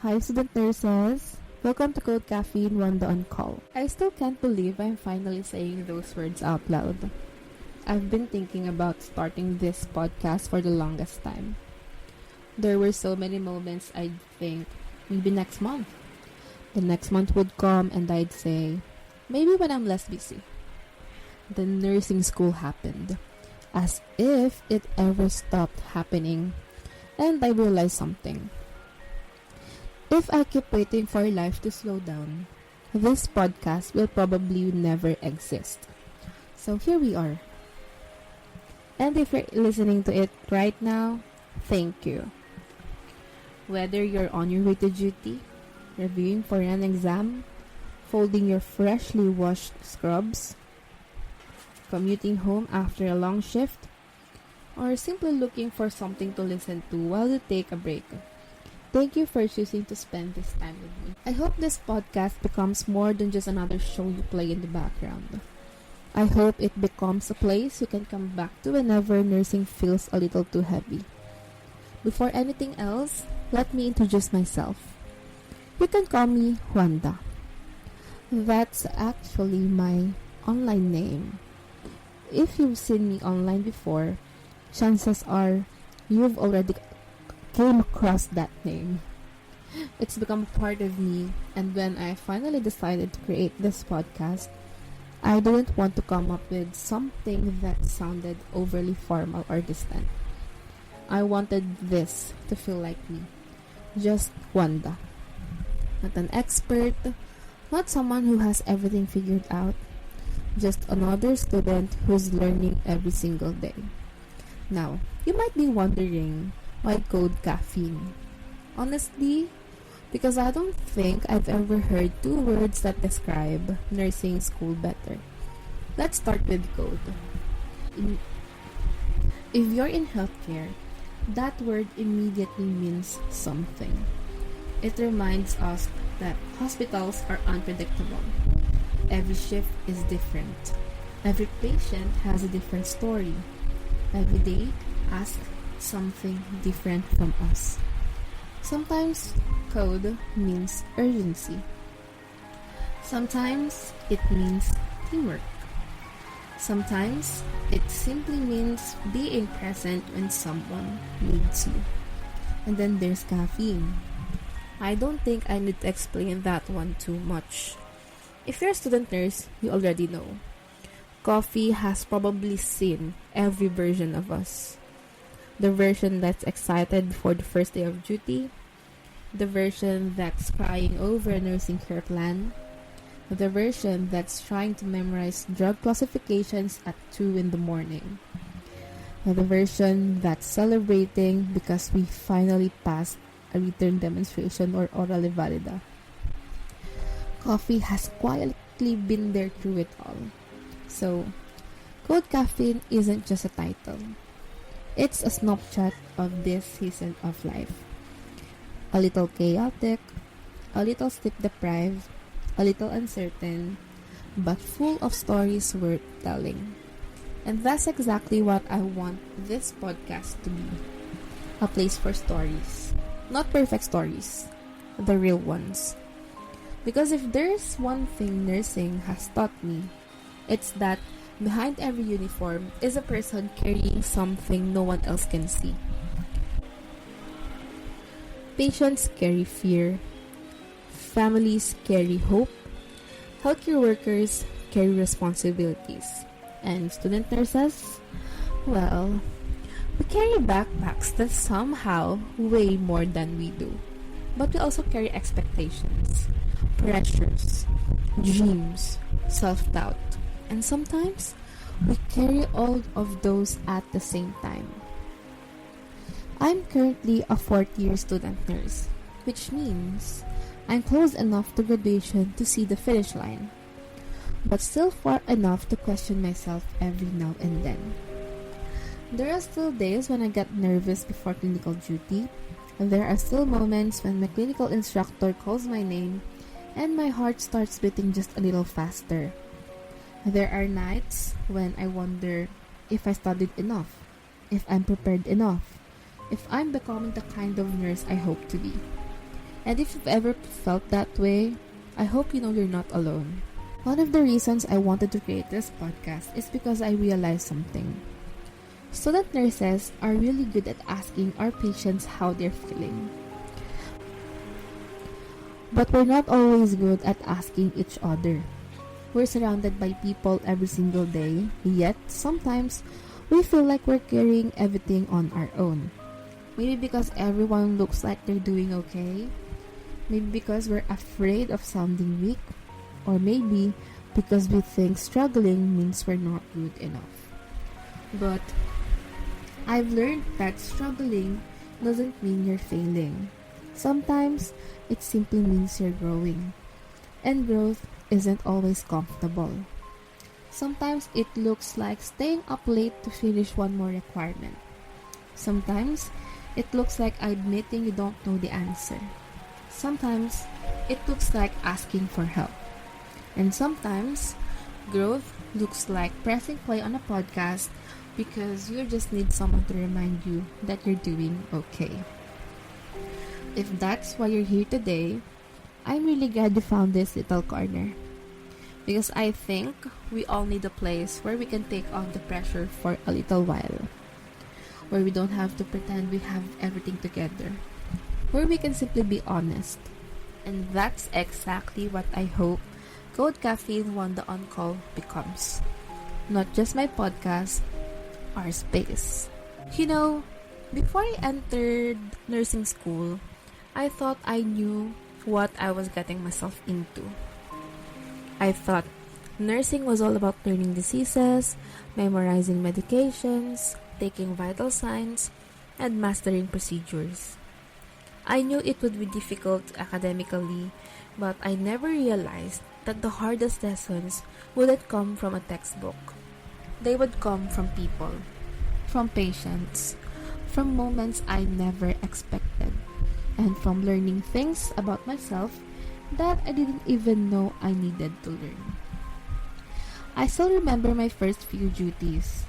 Hi, student nurses. Welcome to Code Caffeine, Wanda On Call. I still can't believe I'm finally saying those words out loud. I've been thinking about starting this podcast for the longest time. There were so many moments I'd think, maybe next month. The next month would come and I'd say, maybe when I'm less busy. Then nursing school happened, as if it ever stopped happening, and I realized something. If I keep waiting for life to slow down, this podcast will probably never exist. So here we are. And if you're listening to it right now, thank you. Whether you're on your way to duty, reviewing for an exam, folding your freshly washed scrubs, commuting home after a long shift, or simply looking for something to listen to while you take a break, thank you for choosing to spend this time with me. I hope this podcast becomes more than just another show you play in the background. I hope it becomes a place you can come back to whenever nursing feels a little too heavy. Before anything else, let me introduce myself. You can call me Wanda. That's actually my online name. If you've seen me online before, chances are you've already came across that name. It's become part of me, and when I finally decided to create this podcast, I didn't want to come up with something that sounded overly formal or distant. I wanted this to feel like me, just Wanda. Not an expert, not someone who has everything figured out, just another student who's learning every single day. Now, you might be wondering, why Code Caffeine? Honestly, because I don't think I've ever heard two words that describe nursing school better. Let's start with code. If you're in healthcare, that word immediately means something. It reminds us that hospitals are unpredictable. Every shift is different. Every patient has a different story. Every day asks something different from us. Sometimes code means urgency. Sometimes it means teamwork. Sometimes it simply means being present when someone needs you. And then there's caffeine. I don't think I need to explain that one too much. If you're a student nurse, you already know. Coffee has probably seen every version of us. The version that's excited before the first day of duty, the version that's crying over a nursing care plan, the version that's trying to memorize drug classifications at 2 in the morning, the version that's celebrating because we finally passed a written demonstration or orally valida. Coffee has quietly been there through it all. So, Code Caffeine isn't just a title. It's a snapshot of this season of life. A little chaotic, a little sleep-deprived, a little uncertain, but full of stories worth telling. And that's exactly what I want this podcast to be. A place for stories. Not perfect stories, the real ones. Because if there's one thing nursing has taught me, it's that behind every uniform is a person carrying something no one else can see. Patients carry fear. Families carry hope. Healthcare workers carry responsibilities. And student nurses? Well, we carry backpacks that somehow weigh more than we do. But we also carry expectations, pressures, dreams, self-doubt. And sometimes, we carry all of those at the same time. I'm currently a fourth-year student nurse, which means I'm close enough to graduation to see the finish line, but still far enough to question myself every now and then. There are still days when I get nervous before clinical duty, and there are still moments when my clinical instructor calls my name and my heart starts beating just a little faster. There are nights when I wonder if I studied enough, if I'm prepared enough, if I'm becoming the kind of nurse I hope to be. And if you've ever felt that way, I hope you know you're not alone. One of the reasons I wanted to create this podcast is because I realized something. Student nurses are really good at asking our patients how they're feeling. But we're not always good at asking each other. We're surrounded by people every single day, yet sometimes we feel like we're carrying everything on our own. Maybe because everyone looks like they're doing okay. Maybe because we're afraid of sounding weak. Or maybe because we think struggling means we're not good enough. But I've learned that struggling doesn't mean you're failing. Sometimes it simply means you're growing. And growth isn't always comfortable. Sometimes it looks like staying up late to finish one more requirement. Sometimes it looks like admitting you don't know the answer. Sometimes it looks like asking for help. And sometimes growth looks like pressing play on a podcast because you just need someone to remind you that you're doing okay. If that's why you're here today, I'm really glad you found this little corner. Because I think we all need a place where we can take off the pressure for a little while. Where we don't have to pretend we have everything together. Where we can simply be honest. And that's exactly what I hope Code Caffeine Wanda On Call becomes. Not just my podcast, our space. You know, before I entered nursing school, I thought I knew what I was getting myself into. I thought nursing was all about learning diseases, memorizing medications, taking vital signs, and mastering procedures. I knew it would be difficult academically, but I never realized that the hardest lessons wouldn't come from a textbook. They would come from people, from patients, from moments I never expected, and from learning things about myself that I didn't even know I needed to learn. I still remember my first few duties.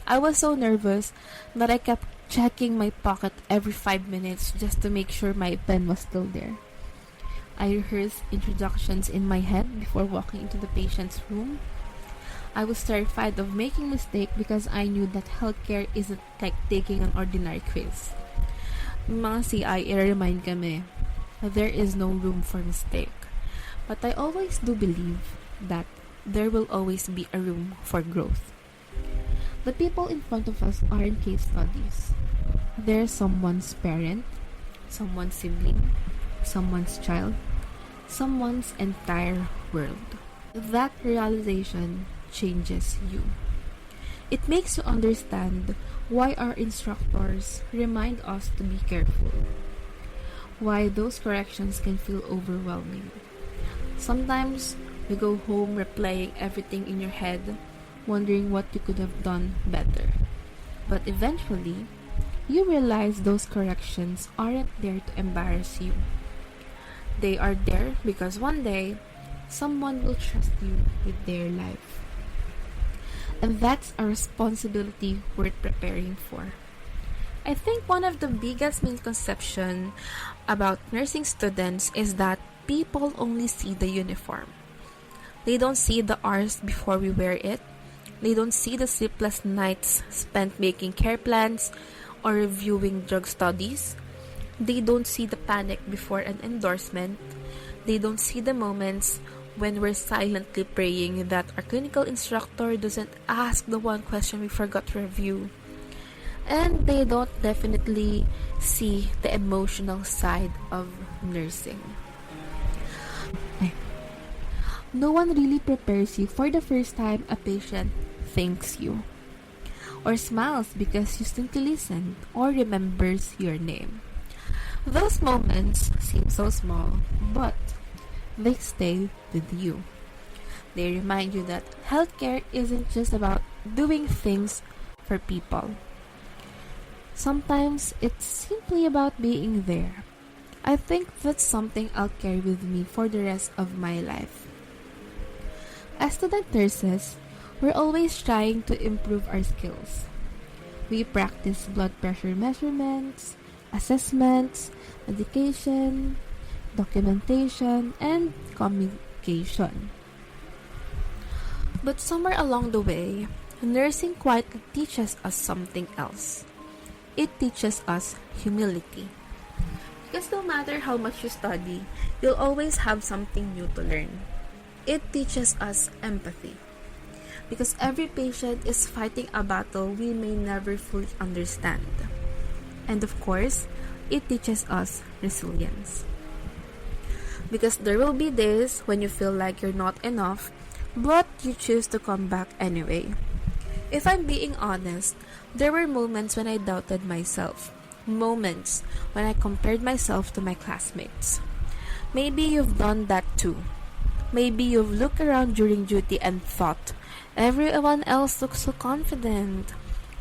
I was so nervous that I kept checking my pocket every 5 minutes just to make sure my pen was still there. I rehearsed introductions in my head before walking into the patient's room. I was terrified of making a mistake because I knew that healthcare isn't like taking an ordinary quiz. Mga CI, i-remind kami, there is no room for mistake. But I always do believe that there will always be a room for growth. The people in front of us aren't case studies. They're someone's parent, someone's sibling, someone's child, someone's entire world. That realization changes you. It makes you understand why our instructors remind us to be careful. Why those corrections can feel overwhelming. Sometimes you go home replaying everything in your head, wondering what you could have done better. But eventually, you realize those corrections aren't there to embarrass you. They are there because one day, someone will trust you with their life. And that's a responsibility worth preparing for. I think one of the biggest misconceptions about nursing students is that people only see the uniform. They don't see the hours before we wear it. They don't see the sleepless nights spent making care plans or reviewing drug studies. They don't see the panic before an endorsement. They don't see the moments when we're silently praying that our clinical instructor doesn't ask the one question we forgot to review. And they don't definitely see the emotional side of nursing. No one really prepares you for the first time a patient thanks you, or smiles because you simply listened, or remembers your name. Those moments seem so small, but they stay with you. They remind you that healthcare isn't just about doing things for people. Sometimes it's simply about being there. I think that's something I'll carry with me for the rest of my life. As student nurses, we're always trying to improve our skills. We practice blood pressure measurements, assessments, medication, documentation, and communication. But somewhere along the way, nursing quietly teaches us something else. It teaches us humility. Because no matter how much you study, you'll always have something new to learn. It teaches us empathy. Because every patient is fighting a battle we may never fully understand. And of course, it teaches us resilience. Because there will be days when you feel like you're not enough, but you choose to come back anyway. If I'm being honest, there were moments when I doubted myself. Moments when I compared myself to my classmates. Maybe you've done that too. Maybe you've looked around during duty and thought, everyone else looks so confident.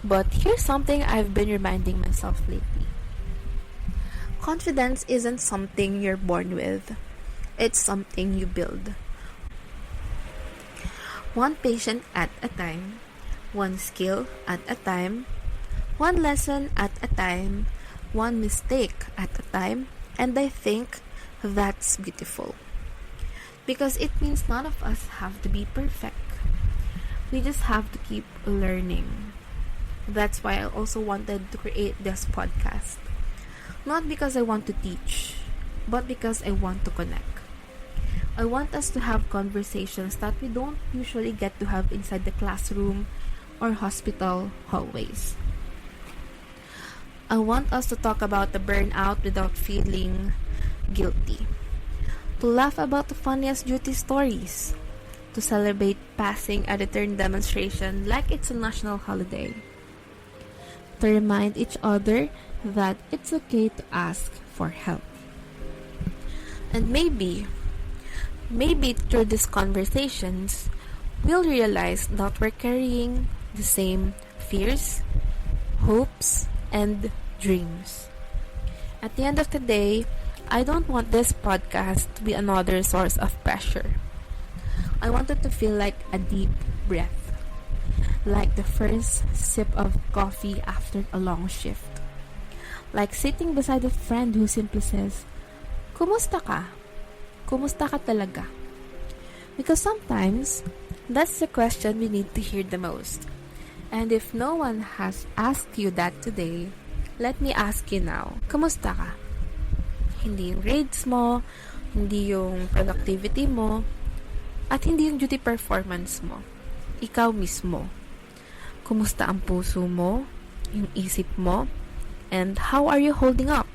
But here's something I've been reminding myself lately. Confidence isn't something you're born with. It's something you build. One patient at a time, one skill at a time, one lesson at a time, one mistake at a time, and I think that's beautiful. Because it means none of us have to be perfect. We just have to keep learning. That's why I also wanted to create this podcast. Not because I want to teach, but because I want to connect. I want us to have conversations that we don't usually get to have inside the classroom or hospital hallways. I want us to talk about the burnout without feeling guilty. To laugh about the funniest duty stories. To celebrate passing a return demonstration like it's a national holiday. To remind each other that it's okay to ask for help. And maybe through these conversations, we'll realize that we're carrying the same fears, hopes, and dreams. At the end of the day, I don't want this podcast to be another source of pressure. I want it to feel like a deep breath, like the first sip of coffee after a long shift, like sitting beside a friend who simply says, "Kumusta ka? Kumusta ka talaga?" Because sometimes, that's the question we need to hear the most. And if no one has asked you that today, let me ask you now, kumusta ka? Hindi yung grades mo, hindi yung productivity mo, at hindi yung duty performance mo. Ikaw mismo. Kumusta ang puso mo, yung isip mo, and how are you holding up?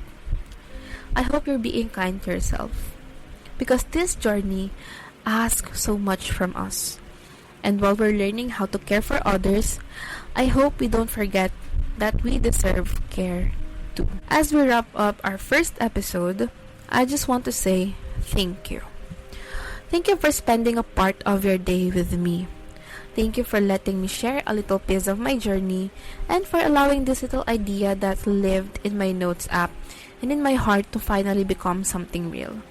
I hope you're being kind to yourself. Because this journey asks so much from us. And while we're learning how to care for others, I hope we don't forget that we deserve care too. As we wrap up our first episode, I just want to say thank you. Thank you for spending a part of your day with me. Thank you for letting me share a little piece of my journey and for allowing this little idea that lived in my notes app and in my heart to finally become something real.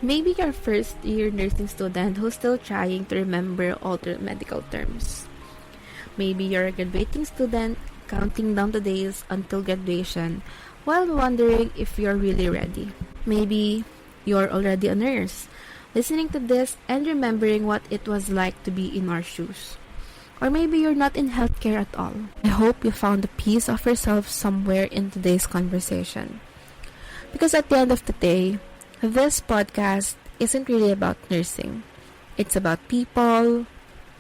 Maybe you're a first-year nursing student who's still trying to remember all the medical terms. Maybe you're a graduating student counting down the days until graduation while wondering if you're really ready. Maybe you're already a nurse, listening to this and remembering what it was like to be in our shoes. Or maybe you're not in healthcare at all. I hope you found a piece of yourself somewhere in today's conversation. Because at the end of the day, this podcast isn't really about nursing. It's about people,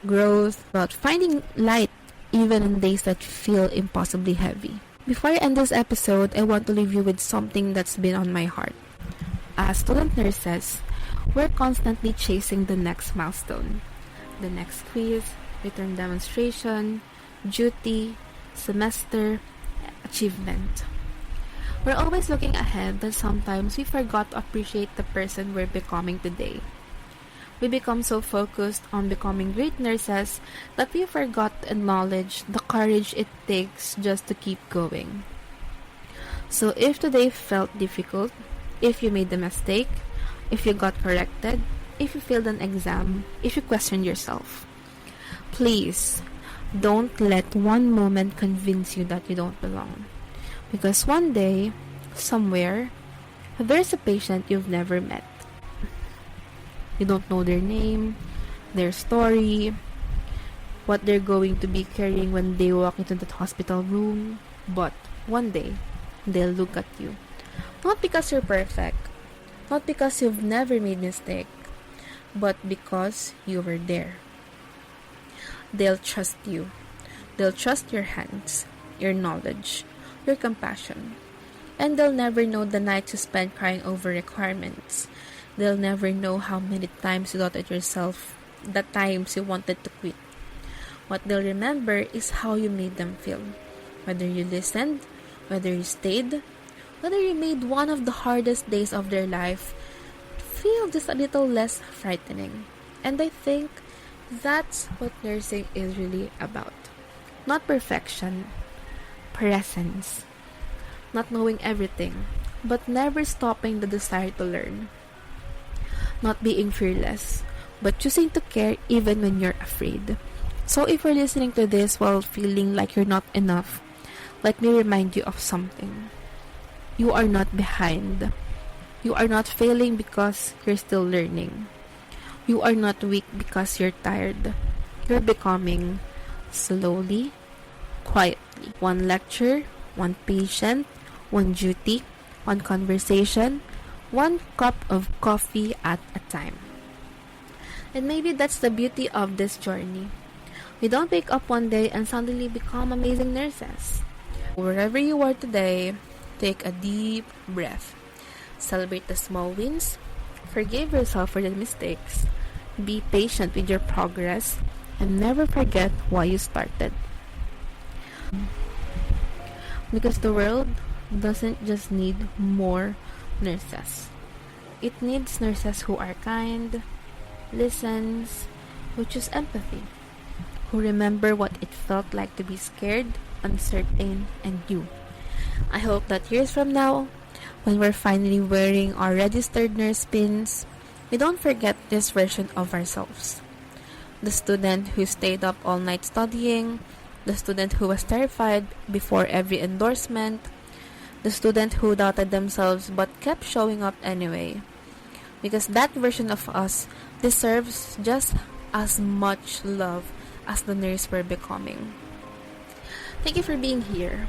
growth, about finding light even in days that feel impossibly heavy. Before I end this episode, I want to leave you with something that's been on my heart. As student nurses, we're constantly chasing the next milestone. The next quiz, return demonstration, duty, semester, achievement. We're always looking ahead, but sometimes we forgot to appreciate the person we're becoming today. We become so focused on becoming great nurses that we forgot to acknowledge the courage it takes just to keep going. So if today felt difficult, if you made a mistake, if you got corrected, if you failed an exam, if you questioned yourself, please don't let one moment convince you that you don't belong. Because one day, somewhere, There's a patient you've never met. You don't know their name, their story, what they're going to be carrying when they walk into the hospital room. But one day, they'll look at you. Not because you're perfect, not because you've never made mistake, but because you were there. They'll trust you. They'll trust your hands, your knowledge, your compassion. And they'll never know the nights you spent crying over requirements. They'll never know how many times you doubted yourself, the times you wanted to quit. What they'll remember is how you made them feel. Whether you listened, whether you stayed, whether you made one of the hardest days of their life feel just a little less frightening. And I think that's what nursing is really about. Not perfection, presence. Not knowing everything, but never stopping the desire to learn. Not being fearless, but choosing to care even when you're afraid. So if you're listening to this while feeling like you're not enough, let me remind you of something. You are not behind. You are not failing because you're still learning. You are not weak because you're tired. You're becoming slowly, quietly. One lecture, one patient, one duty, one conversation, one cup of coffee at a time. And maybe that's the beauty of this journey. We don't wake up one day and suddenly become amazing nurses. Wherever you are today, take a deep breath. Celebrate the small wins. Forgive yourself for the mistakes. Be patient with your progress. And never forget why you started. Because the world doesn't just need more nurses. It needs nurses who are kind, listens, who choose empathy, who remember what it felt like to be scared, uncertain, and new. I hope that years from now, when we're finally wearing our registered nurse pins, we don't forget this version of ourselves. The student who stayed up all night studying, the student who was terrified before every endorsement, the student who doubted themselves but kept showing up anyway. Because that version of us deserves just as much love as the nurse we're becoming. Thank you for being here.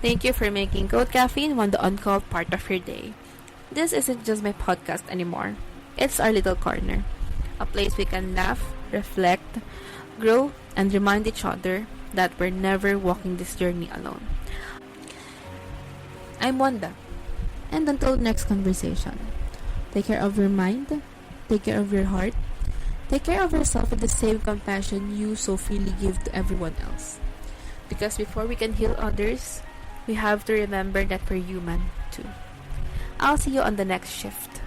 Thank you for making Code Caffeine Wanda On Call part of your day. This isn't just my podcast anymore. It's our little corner. A place we can laugh, reflect, grow, and remind each other that we're never walking this journey alone. I'm Wanda. And until next conversation, take care of your mind, take care of your heart, take care of yourself with the same compassion you so freely give to everyone else. Because before we can heal others, we have to remember that we're human too. I'll see you on the next shift.